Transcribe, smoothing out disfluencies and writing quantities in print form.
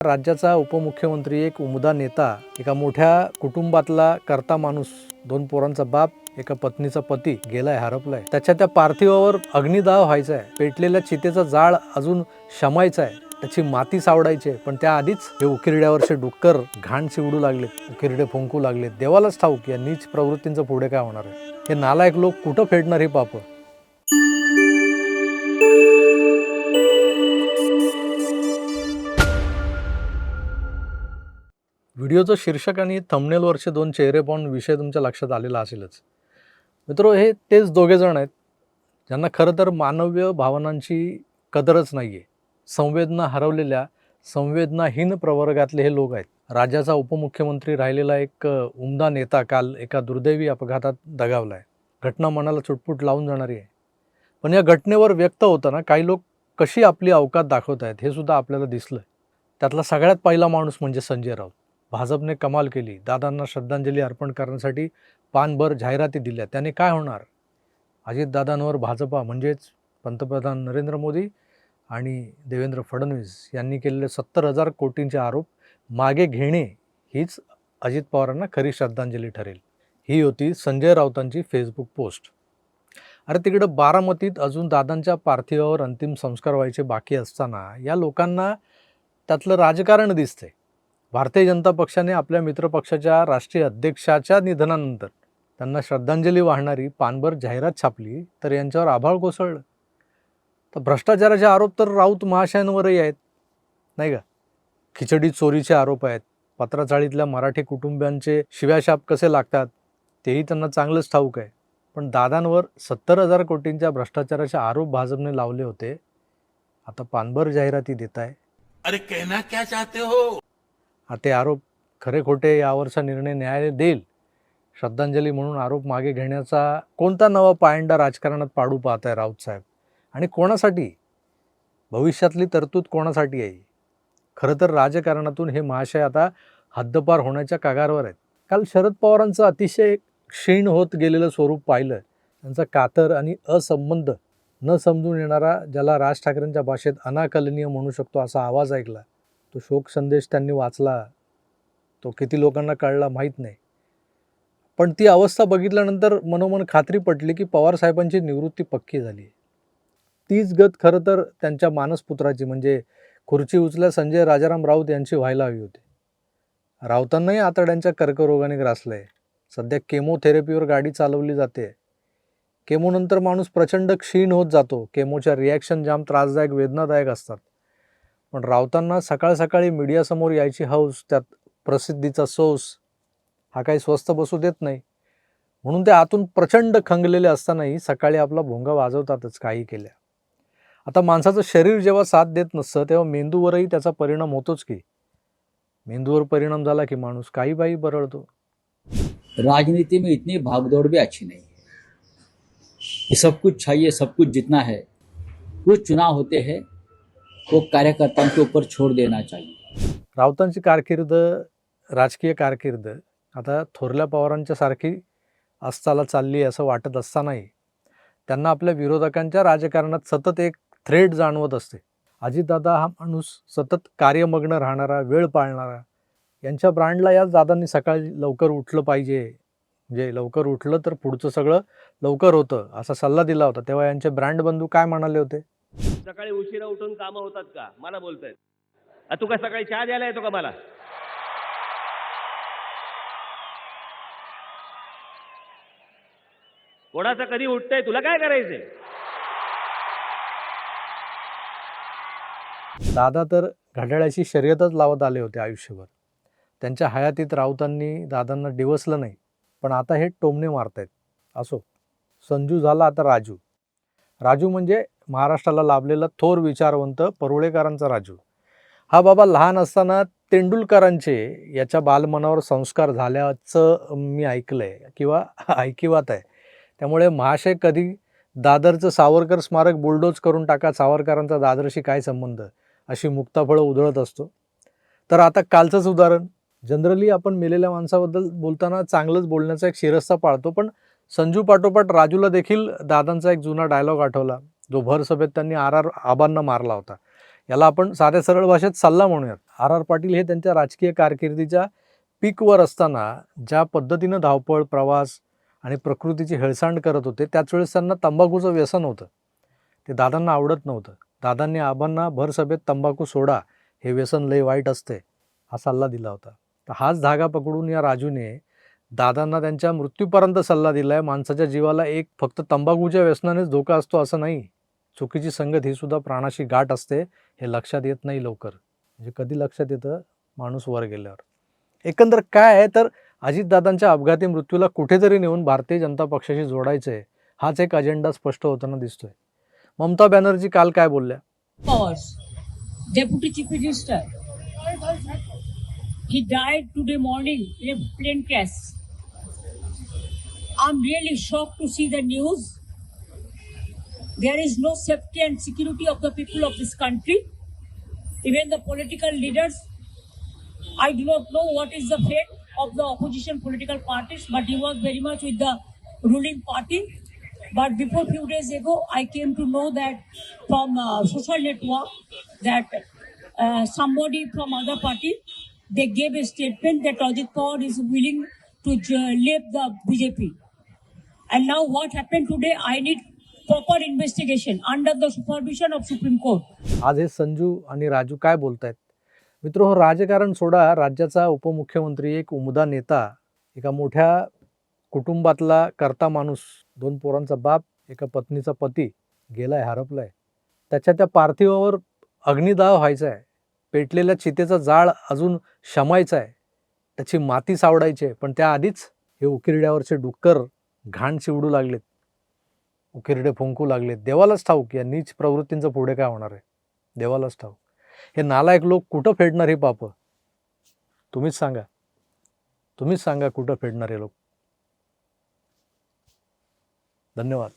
राज्याचा उपमुख्यमंत्री, एक उमदा नेता, एका मोठ्या कुटुंबातला करता माणूस, 2 पोरांचा बाप, एका पत्नीचा पती गेलाय, हरपलाय. त्याच्या त्या पार्थिवावर अग्निदाह व्हायचा आहे. पेटलेल्या चितेचा जाळ अजून शमायचा आहे. त्याची माती सावडायची, पण त्या आधीच हे उकिरड्यावरचे डुक्कर घाण चिवडू लागलेत, उकिरडे फुंकू लागलेत. देवालाच ठाऊक या नीच प्रवृत्तींचं पुढे काय होणार आहे. हे नालायक लोक कुठं फेडणार हे पाप. व्हिडिओचं शीर्षक आणि थंबनेलवरचे 2 चेहरे पाहून विषय तुमच्या लक्षात आलेला असेलच. मित्रो, हे तेच दोघे जण आहेत ज्यांना खरं तर मानवीय भावनांची कदरच नाही आहे. संवेदना हरवलेल्या, संवेदनाहीन प्रवर्गातले हे लोक आहेत. राज्याचा उपमुख्यमंत्री राहिलेला एक उमदा नेता काल एका दुर्दैवी अपघातात दगावला आहे. घटना मनाला चुटपूट लावून जाणारी आहे. पण या घटनेवर व्यक्त होताना काही लोक कशी आपली अवकात दाखवत आहेत हे सुद्धा आपल्याला दिसलं. त्यातला सगळ्यात पहिला माणूस म्हणजे संजय राऊत. भाजपने कमाल केली. दादांना श्रद्धांजली अर्पण करण्यासाठी पानभर जाहिराती दिल्या. त्याने काय होणार? अजितदादांवर भाजपा म्हणजेच पंतप्रधान नरेंद्र मोदी आणि देवेंद्र फडणवीस यांनी केलेले 70,000 कोटींचे आरोप मागे घेणे हीच अजित पवारांना खरी श्रद्धांजली ठरेल. ही होती संजय राऊतांची फेसबुक पोस्ट. अरे तिकडं बारामतीत अजून दादांच्या पार्थिवावर अंतिम संस्कार व्हायचे बाकी असताना या लोकांना त्यातलं राजकारण दिसतंय. भारतीय जनता पक्षाने आपल्या मित्रपक्षाच्या राष्ट्रीय अध्यक्षाच्या निधनानंतर त्यांना श्रद्धांजली वाहणारी पानभर जाहिरात छापली, तर यांच्यावर आभाळ कोसळलं. तर भ्रष्टाचाराचे आरोप तर राऊत महाशयांवरही आहेत, नाही का? खिचडी चोरीचे आरोप आहेत. पत्राचाळीतल्या मराठी कुटुंबियांचे शिव्याशाप कसे लागतात तेही त्यांना चांगलंच ठाऊक आहे. पण दादांवर 70,000 कोटींच्या भ्रष्टाचाराचे आरोप भाजपने लावले होते. आता पानभर जाहिराती देत आहे. अरे कहना क्या चाहते हो? ते आरोप खरे खोटे यावरचा निर्णय न्यायालय देईल. श्रद्धांजली म्हणून आरोप मागे घेण्याचा कोणता नवा पायंडा राजकारणात पाडू पाहताय राऊत साहेब? आणि कोणासाठी? भविष्यातली तरतूद कोणासाठी आहे? खरं तर राजकारणातून हे महाशय आता हद्दपार होण्याच्या कगारवर आहेत. काल शरद पवारांचं अतिशय क्षीण होत गेलेलं स्वरूप पाहिलं. त्यांचा कातर आणि असंबंध न समजून येणारा, ज्याला राज ठाकरेंच्या भाषेत अनाकलनीय म्हणू शकतो, असा आवाज ऐकला. तो शोक संदेश त्यांनी वाचला. तो किती लोकांना कळला माहीत नाही. पण ती अवस्था बघितल्यानंतर मनोमन खात्री पटली की पवारसाहेबांची निवृत्ती पक्की झाली. तीच गत खरं तर त्यांच्या मानसपुत्राची म्हणजे खुर्ची उचल्या संजय राजाराम राऊत यांची व्हायला हवी होती. राऊतांनाही आतड्यांच्या कर्करोगाने ग्रासलंय. सध्या केमोथेरपीवर गाडी चालवली जाते. केमोनंतर माणूस प्रचंड क्षीण होत जातो. केमोच्या रिॲक्शन जाम त्रासदायक, वेदनादायक असतात. पण राऊतांना सकाळ सकाळी मीडियासमोर यायची हौस, त्यात प्रसिद्धीचा सोस, हा काही स्वस्त बसू देत नाही. म्हणून ते आतून प्रचंड खंगलेले असतानाही सकाळी आपला भोंगा वाजवतातच काही केल्या. आता माणसाचं शरीर जेव्हा साथ देत नसतं तेव्हा मेंदूवरही त्याचा परिणाम होतोच की. मेंदूवर परिणाम झाला की माणूस काही बाई बरळतो. राजनीति में इतनी भागदौड़ भी अच्छी नहीं है कि सब कुछ चाहिए, सब कुछ जितना है. कुछ चुनाव होते हैं वो कार्यकर्ताओं के ऊपर छोड़ देना चाहिए. राऊतांची कारकीर्द, राजकीय कारकीर्द आता थोरल्या पवारांच्या सारखी अस्ताला चालली असं वाटत असतानाही त्यांना आपल्या विरोधकांच्या राजकारणात सतत एक थ्रेड जाणवत असते. अजितदादा हा माणूस सतत कार्यमग्न राहणारा, वेळ पाळणारा. यांच्या ब्रँडला याच दादांनी सकाळी लवकर उठलं पाहिजे, म्हणजे लवकर उठलं तर पुढचं सगळं लवकर होतं, असा सल्ला दिला होता. तेव्हा यांचे ब्रँड बंधू काय म्हणाले होते? सकाळी उशिरा उठून कामं होतात का? मला बोलतायत. तू काय सकाळी चहा द्यायला येतो का मला? कोणाचं कधी उठतंय, तुला काय करायचंय? दादा तर घड्याळाची शर्यतच लावत आले होते आयुष्यभर. त्यांच्या हयातीत राऊतांनी दादांना डिवसलं नाही. पण आता हे टोमणे मारतायत. असो, संजू झाला आता राजू. राजू म्हणजे महाराष्ट्राला लाभलेला थोर विचारवंत परुळेकरांचा राजू. हा बाबा लहान असताना तेंडुलकरांचे याच्या बालमनावर संस्कार झाल्याचं मी ऐकलंय किंवा ऐकिवात आहे. त्यामुळे महाशय कधी दादरचं सावरकर स्मारक बुलडोज करून टाका, सावरकरांचा दादरशी काय संबंध, अशी मुक्ताफळं उधळत असतो. तर आता कालचंच उदाहरण. जनरली आपण मेलेल्या माणसाबद्दल बोलताना चांगलंच बोलण्याचा एक शिरस्ता पाळतो, पण संजू पाठोपाठ राजूला देखील दादांचा एक जुना डायलॉग आठवला, जो भर सभेत त्यांनी आबांना मारला होता. याला आपण साध्या सरळ भाषेत सल्ला म्हणूयात. आर आर पाटील हे त्यांच्या राजकीय कारकिर्दीच्या पीकवर असताना ज्या पद्धतीनं धावपळ, प्रवास आणि प्रकृतीची हेळसांड करत होते, त्याच वेळेस त्यांना तंबाखूचं व्यसन होतं. ते दादांना आवडत नव्हतं. दादांनी आबांना भर सभेत तंबाखू सोडा, हे व्यसन लय वाईट असते, हा सल्ला दिला होता. तर हाच धागा पकडून या राजूने दादांना त्यांच्या मृत्यूपर्यंत सल्ला दिला आहे. माणसाच्या जीवाला एक फक्त तंबाखूच्या व्यसनानेच धोका असतो असं नाही. चुकीची संगत ही सुद्धा प्राणाशी गाठ असते, हे लक्षात येत नाही लवकर. म्हणजे कधी लक्षात येतं? माणूस वर गेल्यावर. एकंदर काय आहे तर अजितदादांच्या अपघाती मृत्यूला कुठेतरी नेऊन भारतीय जनता पक्षाशी जोडायचं आहे, हाच एक अजेंडा स्पष्ट होताना दिसतोय. ममता बॅनर्जी काल काय बोलल्या? Powers, Deputy Chief Minister. He died today morning in a plane crash. I'm really shocked to see the news. There is no safety and security of the people of this country. Even the political leaders, I do not know what is the fate of the opposition political parties, but he was very much with the ruling party. But before few days ago, I came to know that from social network that somebody from other party, they gave a statement that Ajit Pawar is willing to leave the BJP. And now what happened today, I need proper investigation under the supervision of Supreme Court. आज हे संजू आणि राजू काय बोलतायत? मित्र, राजकारण सोडा, राज्याचा उपमुख्यमंत्री, एक उमदा नेता, एका मोठ्या कुटुंबातला करता माणूस, 2 पोरांचा बाप, एका पत्नीचा पती गेलाय, हरपलाय. त्याच्या त्या पार्थिवावर अग्निदाह व्हायचा आहे. पेटलेल्या चितेचा जाळ अजून शमायचा आहे. त्याची माती सावडायची आहे. पण त्याआधीच हे उकिरड्यावरचे डुक्कर घाण चिवडू लागलेत, उकिरडे फुंकू लागलेत. देवालाच ठाऊक या नीच प्रवृत्तींचं पुढे काय होणार आहे, देवालाच ठाऊक. हे नालायक लोक कुठं फेडणार ही पापं? तुम्हीच सांगा, तुम्हीच सांगा कुठं फेडणार हे लोक. धन्यवाद.